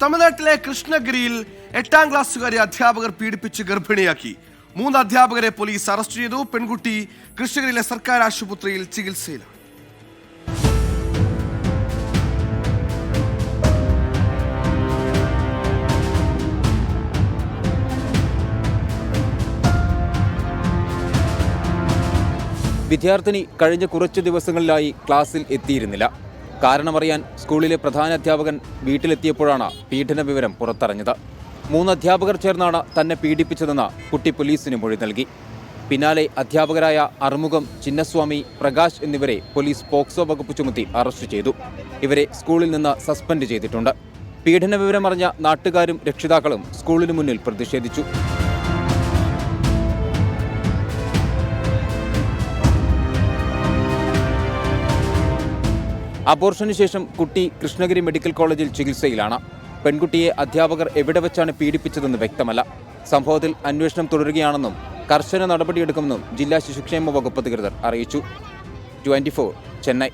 തമിഴ്നാട്ടിലെ കൃഷ്ണഗിരിയിൽ 8ാം ക്ലാസ്സുകാരെ അധ്യാപകർ പീഡിപ്പിച്ച് ഗർഭിണിയാക്കി. 3 അധ്യാപകരെ പോലീസ് അറസ്റ്റ് ചെയ്തു. പെൺകുട്ടി കൃഷ്ണഗിരിയിലെ സർക്കാർ ആശുപത്രിയിൽ ചികിത്സയിലാണ്. വിദ്യാർത്ഥിനി കഴിഞ്ഞ കുറച്ചു ദിവസങ്ങളിലായി ക്ലാസ്സിൽ എത്തിയിരുന്നില്ല. കാരണമറിയാൻ സ്കൂളിലെ പ്രധാനാധ്യാപകൻ വീട്ടിലെത്തിയപ്പോഴാണ് പീഡന വിവരം പുറത്തറിഞ്ഞത്. 3 അധ്യാപകർ ചേർന്നാണ് തന്നെ പീഡിപ്പിച്ചതെന്ന് കുട്ടി പോലീസിന് മൊഴി നൽകി. പിന്നാലെ അധ്യാപകരായ അറുമുഖം, ചിന്നസ്വാമി, പ്രകാശ് എന്നിവരെ പോലീസ് പോക്സോ വകുപ്പ് ചുമത്തി അറസ്റ്റ് ചെയ്തു. ഇവരെ സ്കൂളിൽ നിന്ന് സസ്പെൻഡ് ചെയ്തിട്ടുണ്ട്. പീഡന വിവരമറിഞ്ഞ നാട്ടുകാരും രക്ഷിതാക്കളും സ്കൂളിന് മുന്നിൽ പ്രതിഷേധിച്ചു. അബോർഷന് ശേഷം കുട്ടി കൃഷ്ണഗിരി മെഡിക്കൽ കോളേജിൽ ചികിത്സയിലാണ്. പെൺകുട്ടിയെ അധ്യാപകർ എവിടെ വെച്ചാണ് പീഡിപ്പിച്ചതെന്ന് വ്യക്തമല്ല. സംഭവത്തിൽ അന്വേഷണം തുടരുകയാണെന്നും കർശന നടപടിയെടുക്കുമെന്നും ജില്ലാ ശിശുക്ഷേമ വകുപ്പ് അധികൃതർ അറിയിച്ചു. 24 ചെന്നൈ.